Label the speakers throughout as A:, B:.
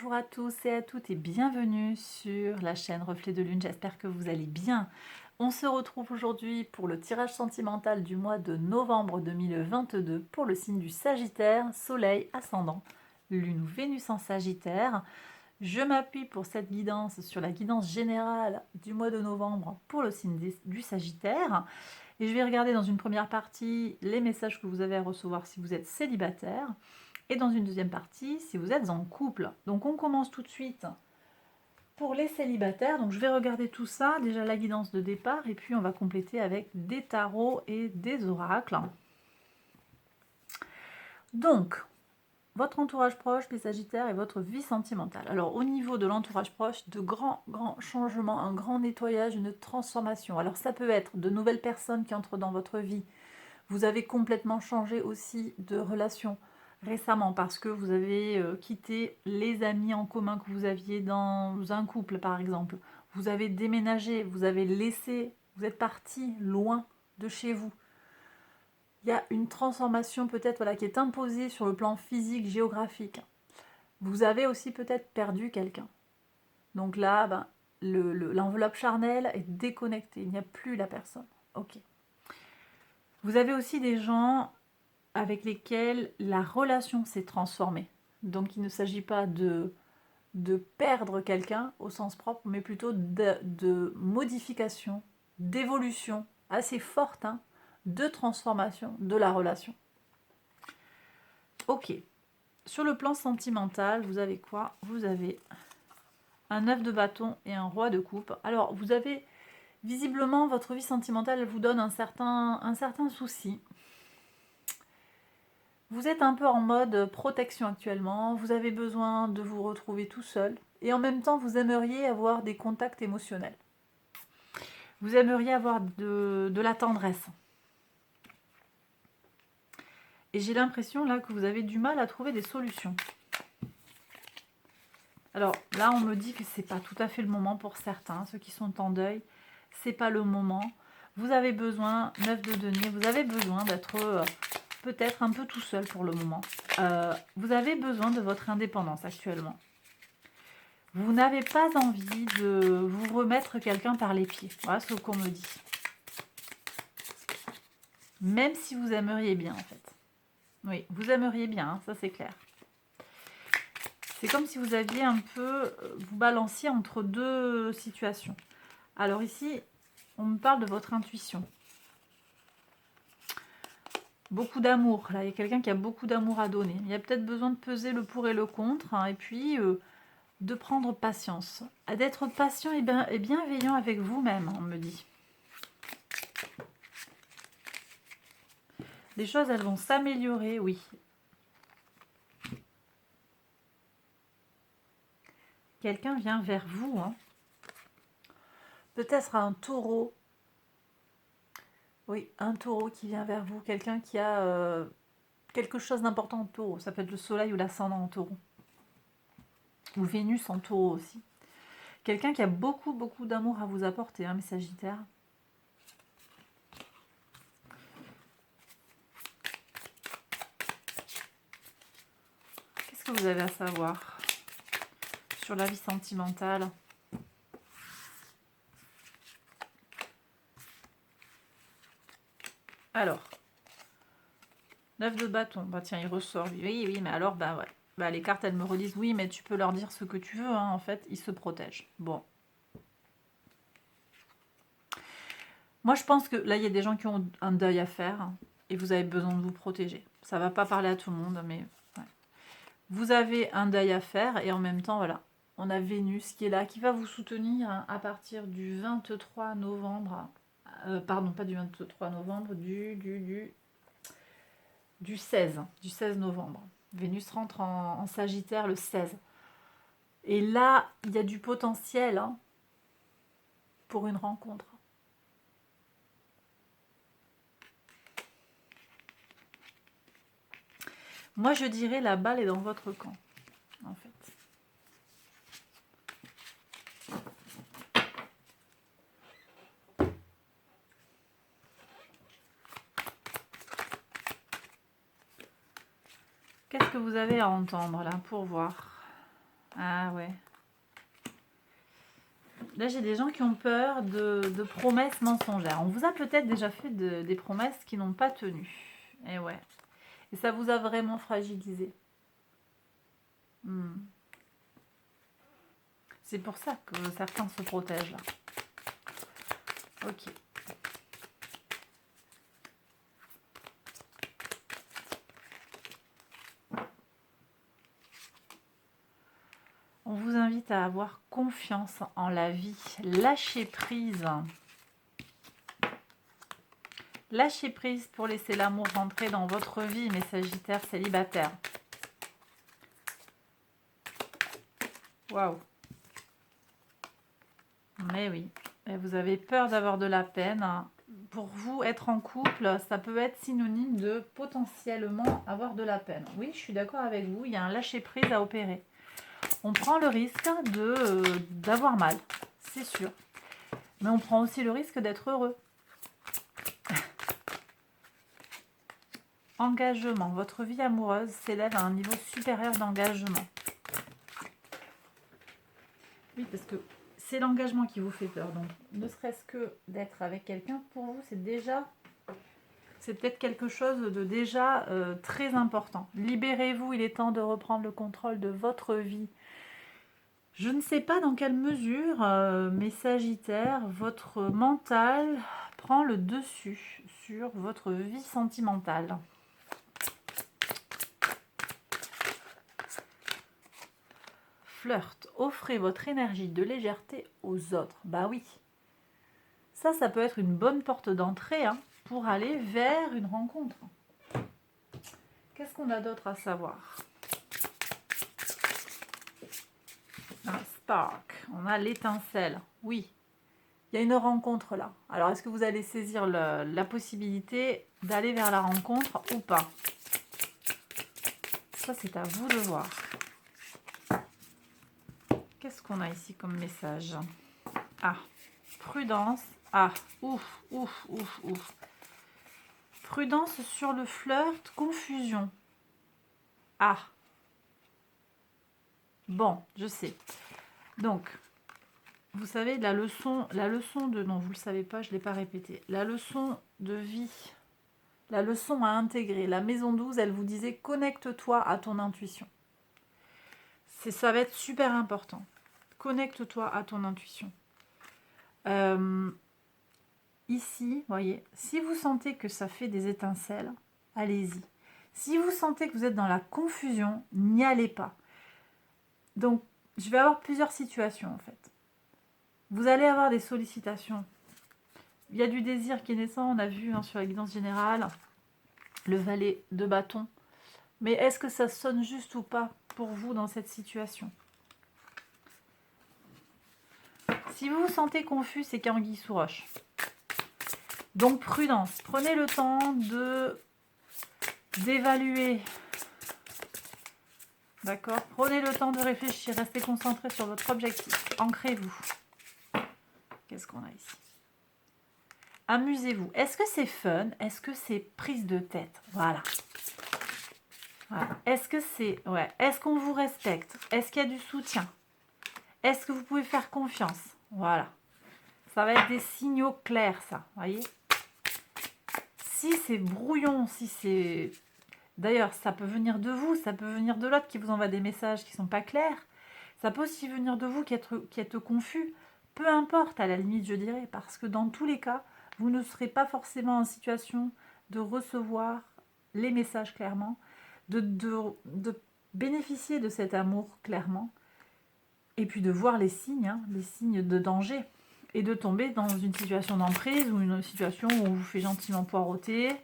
A: Bonjour à tous et à toutes et bienvenue sur la chaîne Reflet de Lune, j'espère que vous allez bien. On se retrouve aujourd'hui pour le tirage sentimental du mois de novembre 2022 pour le signe du Sagittaire, Soleil, Ascendant, Lune ou Vénus en Sagittaire. Je m'appuie pour cette guidance sur la guidance générale du mois de novembre pour le signe du Sagittaire. Et je vais regarder dans une première partie les messages que vous avez à recevoir si vous êtes célibataire. Et dans une deuxième partie, si vous êtes en couple. Donc on commence tout de suite pour les célibataires. Donc je vais regarder tout ça, déjà la guidance de départ, et puis on va compléter avec des tarots et des oracles. Donc, votre entourage proche, les sagittaires, et votre vie sentimentale. Alors au niveau de l'entourage proche, de grands changements, un grand nettoyage, une transformation. Alors ça peut être de nouvelles personnes qui entrent dans votre vie. Vous avez complètement changé aussi de relation récemment parce que vous avez quitté les amis en commun que vous aviez dans un couple par exemple. Vous avez déménagé, vous avez laissé, vous êtes parti loin de chez vous. Il y a une transformation peut-être voilà, qui est imposée sur le plan physique, géographique. Vous avez aussi peut-être perdu quelqu'un. Donc là, ben, l'enveloppe charnelle est déconnectée, il n'y a plus la personne. Ok. Vous avez aussi des gens avec lesquels la relation s'est transformée. Donc il ne s'agit pas de perdre quelqu'un au sens propre, mais plutôt de modification, d'évolution assez forte, hein, de transformation de la relation. Ok. Sur le plan sentimental, vous avez quoi? Vous avez un 9 de bâton et un roi de coupe. Alors, vous avez visiblement, votre vie sentimentale vous donne un certain souci. Vous êtes un peu en mode protection actuellement, vous avez besoin de vous retrouver tout seul, et en même temps vous aimeriez avoir des contacts émotionnels. Vous aimeriez avoir de la tendresse. Et j'ai l'impression là que vous avez du mal à trouver des solutions. Alors là on me dit que c'est pas tout à fait le moment pour certains, ceux qui sont en deuil, c'est pas le moment. Vous avez besoin, 9 de denier, vous avez besoin d'être peut-être un peu tout seul pour le moment. Vous avez besoin de votre indépendance actuellement. Vous n'avez pas envie de vous remettre quelqu'un par les pieds. Voilà ce qu'on me dit. Même si vous aimeriez bien, en fait. Oui, vous aimeriez bien, hein, ça c'est clair. C'est comme si vous aviez un peu... Vous balanciez entre deux situations. Alors ici, on me parle de votre intuition. Beaucoup d'amour. Là, il y a quelqu'un qui a beaucoup d'amour à donner. Il y a peut-être besoin de peser le pour et le contre. Hein, et puis... de prendre patience, d'être patient et bienveillant avec vous-même, on me dit. Les choses, elles vont s'améliorer, oui. Quelqu'un vient vers vous, hein. Peut-être un taureau. Oui, un taureau qui vient vers vous. Quelqu'un qui a quelque chose d'important en taureau. Ça peut être le soleil ou l'ascendant en taureau. Ou Vénus en taureau aussi. Quelqu'un qui a beaucoup d'amour à vous apporter, hein, mes sagittaires. Qu'est-ce que vous avez à savoir sur la vie sentimentale ? Alors, 9 de bâton, bah tiens, il ressort. Oui, mais alors, bah ouais. Bah, les cartes, elles me redisent, oui, mais tu peux leur dire ce que tu veux, hein, en fait, ils se protègent. Bon. Moi, je pense que là, il y a des gens qui ont un deuil à faire, hein, et vous avez besoin de vous protéger. Ça va pas parler à tout le monde, mais... Ouais. Vous avez un deuil à faire, et en même temps, voilà, on a Vénus qui est là, qui va vous soutenir hein, à partir du 23 novembre. Pardon, pas du 23 novembre, du 16 novembre. Vénus rentre en Sagittaire le 16. Et là, il y a du potentiel hein, pour une rencontre. Moi, je dirais la balle est dans votre camp, en fait. Qu'est-ce que vous avez à entendre là pour voir? Ah ouais. Là, j'ai des gens qui ont peur de promesses mensongères. On vous a peut-être déjà fait des promesses qui n'ont pas tenu. Et ouais. Et ça vous a vraiment fragilisé. Hmm. C'est pour ça que certains se protègent là. Ok. On vous invite à avoir confiance en la vie. Lâchez prise. Lâchez prise pour laisser l'amour rentrer dans votre vie, mes Sagittaires célibataires. Waouh. Mais oui, et vous avez peur d'avoir de la peine. Pour vous, être en couple, ça peut être synonyme de potentiellement avoir de la peine. Oui, je suis d'accord avec vous, il y a un lâcher-prise à opérer. On prend le risque d'avoir mal, c'est sûr. Mais on prend aussi le risque d'être heureux. Engagement. Votre vie amoureuse s'élève à un niveau supérieur d'engagement. Oui, parce que c'est l'engagement qui vous fait peur. Donc, ne serait-ce que d'être avec quelqu'un, pour vous, c'est peut-être quelque chose de déjà très important. Libérez-vous, il est temps de reprendre le contrôle de votre vie. Je ne sais pas dans quelle mesure, mes Sagittaires, votre mental prend le dessus sur votre vie sentimentale. Flirt, offrez votre énergie de légèreté aux autres. Bah oui, ça peut être une bonne porte d'entrée pour aller vers une rencontre. Qu'est-ce qu'on a d'autre à savoir? Un spark, on a l'étincelle. Oui, il y a une rencontre là. Alors, est-ce que vous allez saisir la possibilité d'aller vers la rencontre ou pas? Ça, c'est à vous de voir. Qu'est-ce qu'on a ici comme message? Ah, prudence. Ah, ouf, ouf, ouf, ouf. Prudence sur le flirt, confusion. Ah. Bon, je sais. Donc, vous savez, la leçon de... Non, vous ne le savez pas, je ne l'ai pas répété. La leçon de vie, la leçon à intégrer. La maison 12, elle vous disait, connecte-toi à ton intuition. Ça va être super important. Connecte-toi à ton intuition. Ici, voyez, si vous sentez que ça fait des étincelles, allez-y. Si vous sentez que vous êtes dans la confusion, n'y allez pas. Donc, je vais avoir plusieurs situations en fait. Vous allez avoir des sollicitations. Il y a du désir qui est naissant, on a vu sur la guidance générale, le valet de bâton. Mais est-ce que ça sonne juste ou pas pour vous dans cette situation? Si vous vous sentez confus, c'est qu'anguille sous roche. Donc prudence, prenez le temps d'évaluer. D'accord? Prenez le temps de réfléchir, restez concentré sur votre objectif. Ancrez-vous. Qu'est-ce qu'on a ici? Amusez-vous. Est-ce que c'est fun? Est-ce que c'est prise de tête? Voilà. Est-ce que c'est... Ouais. Est-ce qu'on vous respecte? Est-ce qu'il y a du soutien? Est-ce que vous pouvez faire confiance? Voilà. Ça va être des signaux clairs, ça. Voyez? Si c'est brouillon, si c'est... D'ailleurs, ça peut venir de vous, ça peut venir de l'autre qui vous envoie des messages qui ne sont pas clairs. Ça peut aussi venir de vous qui êtes confus. Peu importe, à la limite, je dirais, parce que dans tous les cas, vous ne serez pas forcément en situation de recevoir les messages clairement, de bénéficier de cet amour clairement, et puis de voir les signes de danger, et de tomber dans une situation d'emprise ou une situation où on vous fait gentiment poireauter.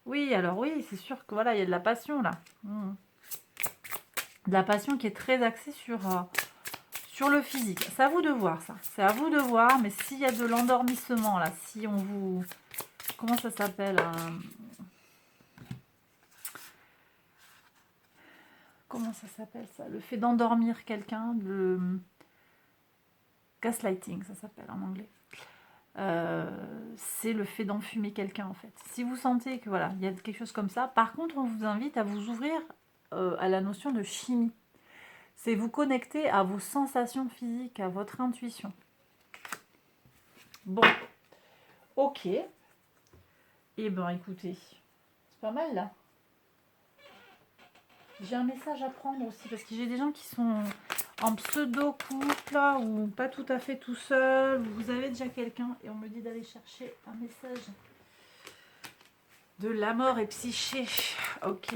A: Oui, alors oui, c'est sûr que voilà, il y a de la passion là. De la passion qui est très axée sur le physique. C'est à vous de voir ça. C'est à vous de voir, mais s'il y a de l'endormissement là, si on vous... Comment ça s'appelle Comment ça s'appelle ça? Le fait d'endormir quelqu'un, le gaslighting, ça s'appelle en anglais. C'est le fait d'enfumer quelqu'un en fait. Si vous sentez que voilà, il y a quelque chose comme ça, par contre, on vous invite à vous ouvrir à la notion de chimie. C'est vous connecter à vos sensations physiques, à votre intuition. Bon, ok. Eh ben écoutez, c'est pas mal là. J'ai un message à prendre aussi parce que j'ai des gens qui sont en pseudo-couple ou pas tout à fait tout seul. Vous avez déjà quelqu'un et on me dit d'aller chercher un message de la mort et psyché. Ok.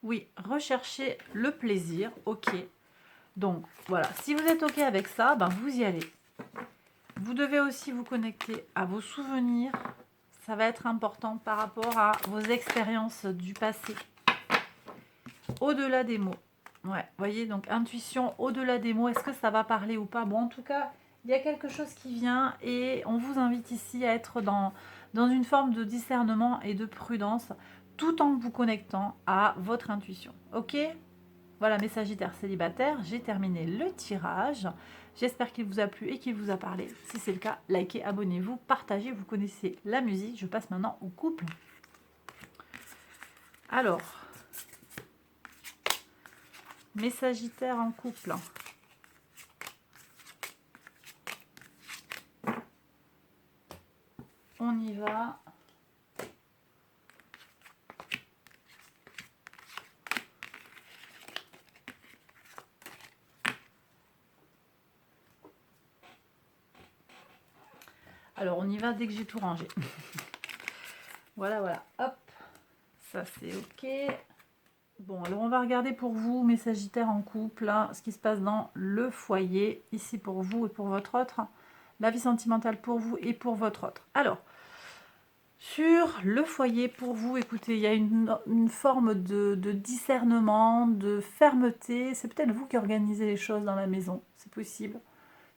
A: Oui, rechercher le plaisir. Ok. Donc voilà, si vous êtes ok avec ça, ben vous y allez. Vous devez aussi vous connecter à vos souvenirs. Ça va être important par rapport à vos expériences du passé. Au-delà des mots. Ouais, voyez, donc intuition au-delà des mots. Est-ce que ça va parler ou pas? Bon, en tout cas, il y a quelque chose qui vient et on vous invite ici à être dans une forme de discernement et de prudence tout en vous connectant à votre intuition. Ok? Voilà, mes Sagittaires célibataires, j'ai terminé le tirage. J'espère qu'il vous a plu et qu'il vous a parlé. Si c'est le cas, likez, abonnez-vous, partagez. Vous connaissez la musique. Je passe maintenant au couple. Alors, mes Sagittaires en couple. On y va. Alors, on y va dès que j'ai tout rangé. Voilà, voilà. Hop. Ça, c'est OK. Bon, alors on va regarder pour vous, mes Sagittaires en couple, hein, ce qui se passe dans le foyer, ici pour vous et pour votre autre. La vie sentimentale pour vous et pour votre autre. Alors, sur le foyer pour vous, écoutez, il y a une forme de discernement, de fermeté. C'est peut-être vous qui organisez les choses dans la maison, c'est possible.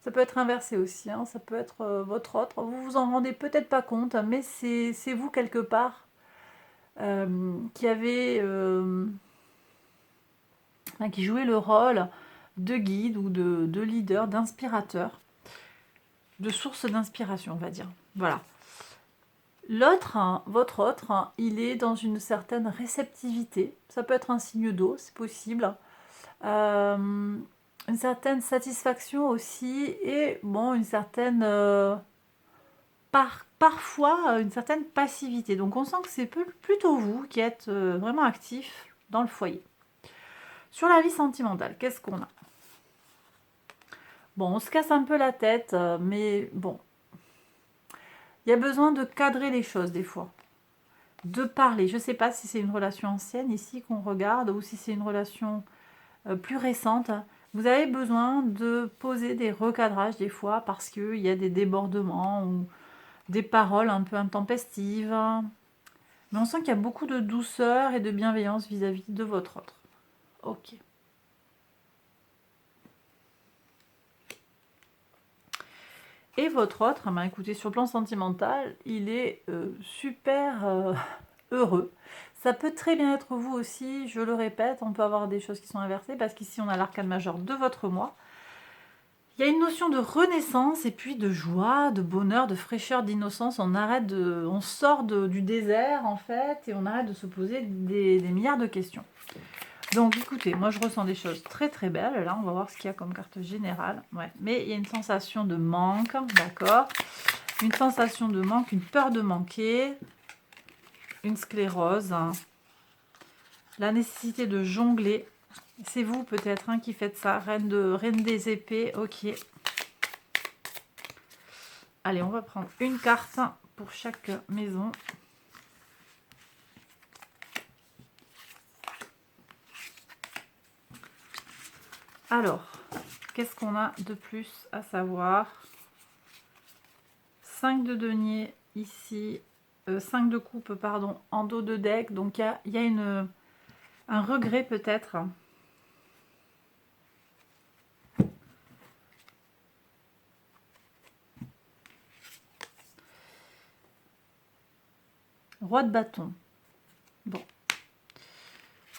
A: Ça peut être inversé aussi, hein, ça peut être votre autre. Vous vous en rendez peut-être pas compte, mais c'est vous quelque part qui avez... qui jouait le rôle de guide ou de leader, d'inspirateur, de source d'inspiration, on va dire. Voilà. L'autre, hein, votre autre, hein, il est dans une certaine réceptivité. Ça peut être un signe d'eau, c'est possible. Une certaine satisfaction aussi et bon, une certaine... parfois, une certaine passivité. Donc on sent que c'est plutôt vous qui êtes vraiment actif dans le foyer. Sur la vie sentimentale, qu'est-ce qu'on a? Bon, on se casse un peu la tête, mais bon. Il y a besoin de cadrer les choses des fois. De parler. Je ne sais pas si c'est une relation ancienne ici qu'on regarde ou si c'est une relation plus récente. Vous avez besoin de poser des recadrages des fois parce qu'il y a des débordements ou des paroles un peu intempestives. Mais on sent qu'il y a beaucoup de douceur et de bienveillance vis-à-vis de votre autre. Ok. Et votre autre, ben écoutez, sur le plan sentimental, il est super heureux. Ça peut très bien être vous aussi, je le répète, on peut avoir des choses qui sont inversées, parce qu'ici on a l'arcane majeur de votre mois. Il y a une notion de renaissance, et puis de joie, de bonheur, de fraîcheur, d'innocence. On sort du désert, en fait, et on arrête de se poser des milliards de questions. Donc écoutez, moi je ressens des choses très très belles. Là, on va voir ce qu'il y a comme carte générale. Ouais. Mais il y a une sensation de manque, d'accord? Une sensation de manque, une peur de manquer, une sclérose, la nécessité de jongler. C'est vous peut-être qui faites ça, reine des épées, ok. Allez, on va prendre une carte pour chaque maison. Alors, qu'est-ce qu'on a de plus à savoir? 5 de denier ici, 5 de coupe, pardon, en dos de deck. Donc, il y a un regret peut-être. Roi de bâton. Bon.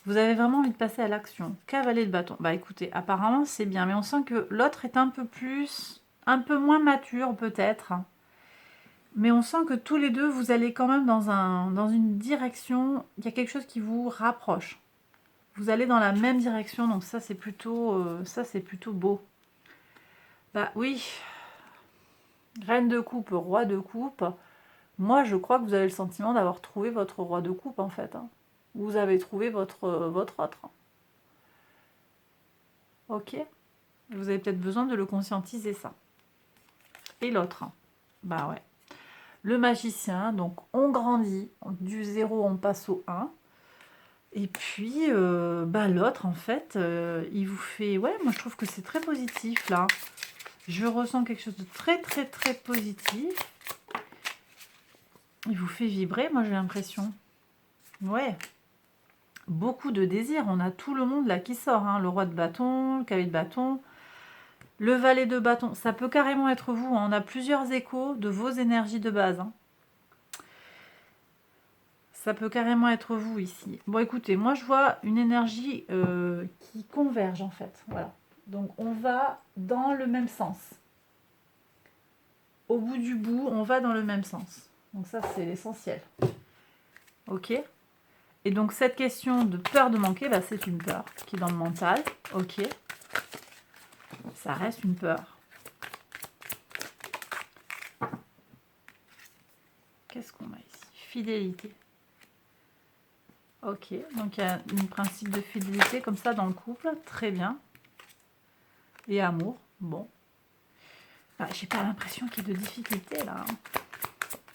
A: Vous avez vraiment envie de passer à l'action. Cavalier de bâton. Bah écoutez, apparemment c'est bien. Mais on sent que l'autre est un peu moins mature peut-être. Mais on sent que tous les deux, vous allez quand même dans une direction, il y a quelque chose qui vous rapproche. Vous allez dans la même direction, donc ça c'est plutôt beau. Bah oui, reine de coupe, roi de coupe. Moi je crois que vous avez le sentiment d'avoir trouvé votre roi de coupe en fait. Hein. Vous avez trouvé votre autre. Ok. Vous avez peut-être besoin de le conscientiser ça. Et l'autre. Bah ouais. Le magicien, donc on grandit, du 0 on passe au 1. Et puis, bah, l'autre, en fait, il vous fait... Ouais, moi, je trouve que c'est très positif, là. Je ressens quelque chose de très, très, très positif. Il vous fait vibrer, moi, j'ai l'impression. Ouais. Beaucoup de désirs. On a tout le monde, là, qui sort. Hein. Le roi de bâton, le cavalier de bâton, le valet de bâton. Ça peut carrément être vous. Hein. On a plusieurs échos de vos énergies de base. Hein. Ça peut carrément être vous ici. Bon, écoutez, moi, je vois une énergie qui converge, en fait. Voilà. Donc, on va dans le même sens. Au bout du bout, on va dans le même sens. Donc, ça, c'est l'essentiel. Ok. Et donc, cette question de peur de manquer, bah, c'est une peur qui est dans le mental. Ok. Ça reste une peur. Qu'est-ce qu'on a ici? Fidélité. Ok, donc il y a un principe de fidélité comme ça dans le couple, très bien. Et amour, bon. Ah, j'ai pas l'impression qu'il y ait de difficultés là. Hein.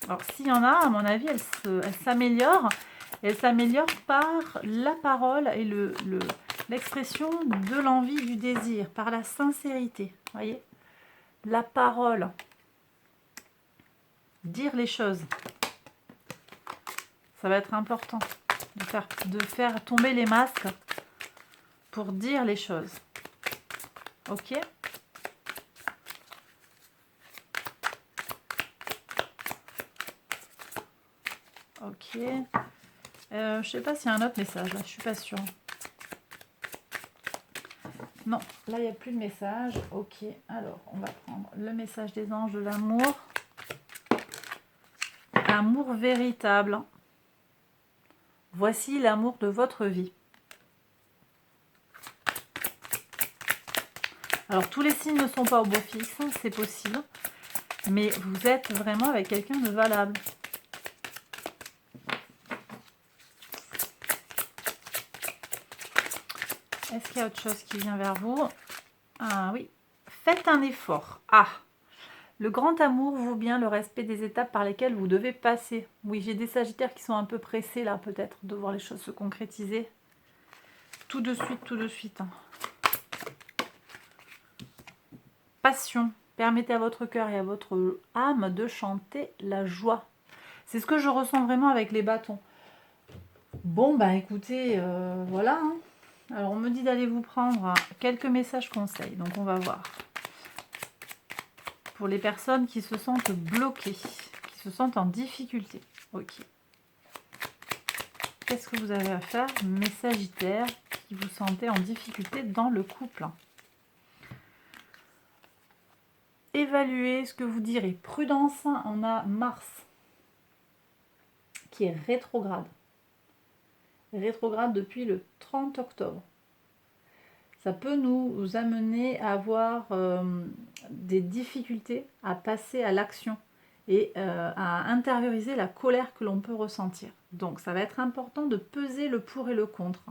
A: Alors s'il y en a, à mon avis, elle s'améliore. Elle s'améliore par la parole et l'expression de l'envie, du désir, par la sincérité. Voyez, la parole, dire les choses, ça va être important de faire tomber les masques pour dire les choses. Ok ? Ok. Je sais pas s'il y a un autre message là, je suis pas sûre. Non, là il n'y a plus de message. Ok, alors on va prendre le message des anges de l'amour. Amour véritable. Voici l'amour de votre vie. Alors tous les signes ne sont pas au beau fixe, c'est possible. Mais vous êtes vraiment avec quelqu'un de valable. Est-ce qu'il y a autre chose qui vient vers vous? Ah oui. Faites un effort. Ah, le grand amour vaut bien le respect des étapes par lesquelles vous devez passer. Oui, j'ai des sagittaires qui sont un peu pressés là, peut-être, de voir les choses se concrétiser. Tout de suite, tout de suite. Hein. Passion. Permettez à votre cœur et à votre âme de chanter la joie. C'est ce que je ressens vraiment avec les bâtons. Bon, bah écoutez, voilà. Hein. Alors, on me dit d'aller vous prendre quelques messages conseils. Donc, on va voir. Pour les personnes qui se sentent bloquées, qui se sentent en difficulté. Ok. Qu'est-ce que vous avez à faire, mes sagittaires, qui vous sentez en difficulté dans le couple? Évaluez ce que vous direz. Prudence, on a Mars qui est rétrograde. Rétrograde depuis le 30 octobre. Ça peut nous amener à avoir des difficultés à passer à l'action et à intérioriser la colère que l'on peut ressentir. Donc ça va être important de peser le pour et le contre.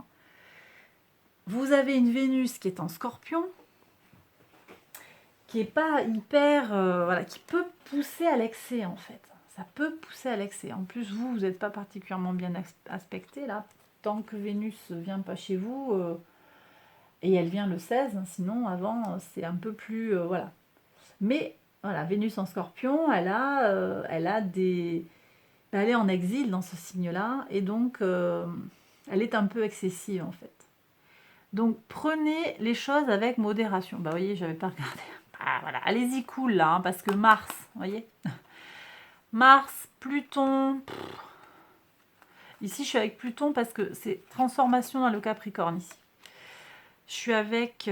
A: Vous avez une Vénus qui est en Scorpion, qui est pas hyper... voilà, qui peut pousser à l'excès en fait. Ça peut pousser à l'excès. En plus, vous n'êtes pas particulièrement bien aspecté là. Tant que Vénus ne vient pas chez vous... et elle vient le 16, sinon avant c'est un peu plus... voilà. Mais voilà, Vénus en Scorpion, elle a des... Elle est en exil dans ce signe-là, et donc elle est un peu excessive en fait. Donc prenez les choses avec modération. Bah vous voyez, j'avais pas regardé. Ah, voilà, allez-y cool là, hein, parce que Mars, vous voyez. Mars, Pluton. Ici, je suis avec Pluton parce que c'est transformation dans le Capricorne ici. Je suis avec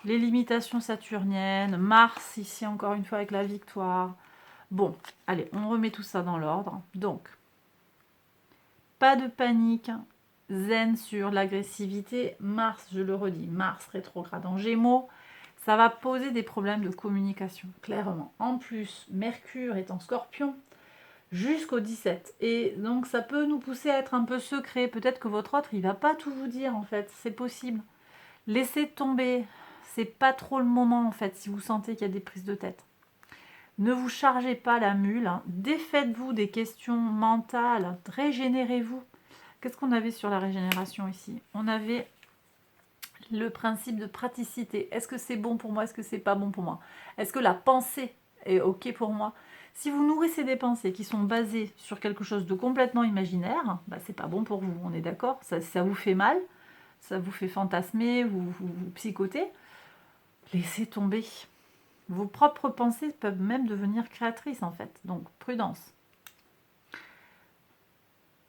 A: les limitations saturniennes, Mars ici encore une fois avec la victoire, Bon, allez, on remet tout ça dans l'ordre. Donc, pas de panique, zen sur l'agressivité. Mars, je le redis, Mars rétrograde en Gémeaux, ça va poser des problèmes de communication, clairement. En plus, Mercure est en Scorpion jusqu'au 17. Et donc, ça peut nous pousser à être un peu secret. Peut-être que votre autre, il va pas tout vous dire, en fait. C'est possible. Laissez tomber. C'est pas trop le moment, en fait, si vous sentez qu'il y a des prises de tête. Ne vous chargez pas la mule. Hein. Défaites-vous des questions mentales. Régénérez-vous. Qu'est-ce qu'on avait sur la régénération ici? On avait le principe de praticité. Est-ce que c'est bon pour moi? Est-ce que c'est pas bon pour moi? Est-ce que la pensée est OK pour moi? Si vous nourrissez des pensées qui sont basées sur quelque chose de complètement imaginaire, bah, c'est pas bon pour vous, on est d'accord? Ça vous fait mal, ça vous fait fantasmer, vous psychoter. Laissez tomber. Vos propres pensées peuvent même devenir créatrices en fait, donc prudence.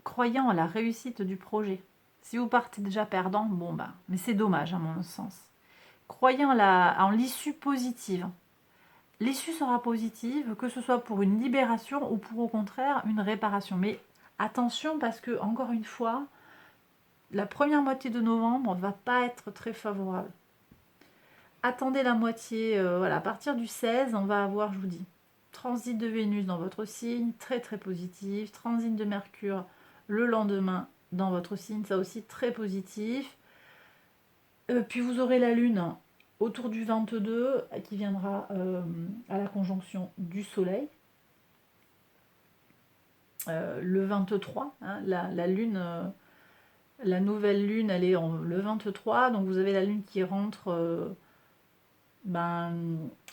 A: Croyant à la réussite du projet. Si vous partez déjà perdant, bon bah, mais c'est dommage à mon sens. Croyant en l'issue positive. L'issue sera positive, que ce soit pour une libération ou pour au contraire une réparation. Mais attention parce que, encore une fois, la première moitié de novembre ne va pas être très favorable. Attendez la moitié, voilà, à partir du 16, on va avoir, je vous dis, transit de Vénus dans votre signe, très très positif, transit de Mercure le lendemain dans votre signe, ça aussi très positif. Puis vous aurez la Lune autour du 22 qui viendra à la conjonction du Soleil. Le 23, hein, la Lune, la nouvelle Lune, elle est le 23, donc vous avez la Lune qui rentre...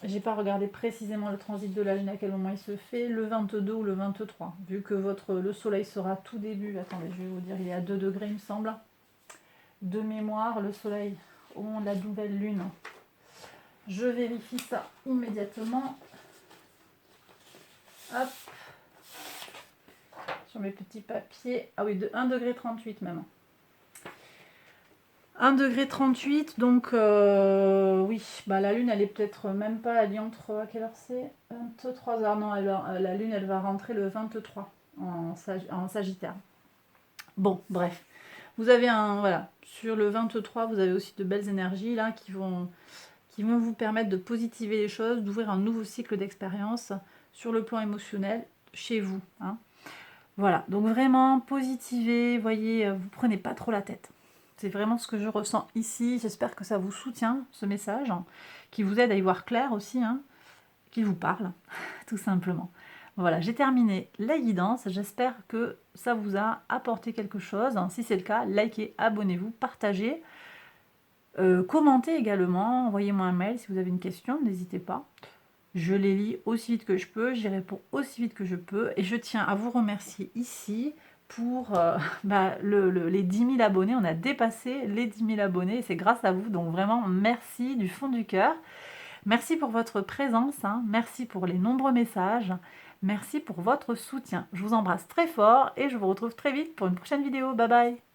A: j'ai pas regardé précisément le transit de la Lune à quel moment il se fait, le 22 ou le 23, vu que le Soleil sera tout début, attendez, je vais vous dire, il est à 2 degrés il me semble, de mémoire, le Soleil au moment de la nouvelle Lune. Je vérifie ça immédiatement. Hop. Sur mes petits papiers. Ah oui, de 1,38 degré même. 1,38 degré, donc oui, bah, la Lune, elle est peut-être même pas, elle est entre, à quelle heure c'est? 23h, non, la Lune, elle va rentrer le 23 en Sagittaire. Bon, bref. Vous avez voilà, sur le 23, vous avez aussi de belles énergies là qui vont vous permettre de positiver les choses, d'ouvrir un nouveau cycle d'expérience sur le plan émotionnel chez vous. Hein. Voilà, donc vraiment positivez, voyez, vous prenez pas trop la tête. C'est vraiment ce que je ressens ici. J'espère que ça vous soutient, ce message, hein, qui vous aide à y voir clair aussi, hein, qui vous parle, tout simplement. Voilà, j'ai terminé la guidance. J'espère que ça vous a apporté quelque chose. Si c'est le cas, likez, abonnez-vous, partagez. Commentez également, envoyez-moi un mail si vous avez une question, n'hésitez pas. Je les lis aussi vite que je peux, j'y réponds aussi vite que je peux. Et je tiens à vous remercier ici pour les 10 000 abonnés. On a dépassé les 10 000 abonnés et c'est grâce à vous. Donc vraiment, merci du fond du cœur. Merci pour votre présence, hein. Merci pour les nombreux messages. Merci pour votre soutien. Je vous embrasse très fort et je vous retrouve très vite pour une prochaine vidéo. Bye bye!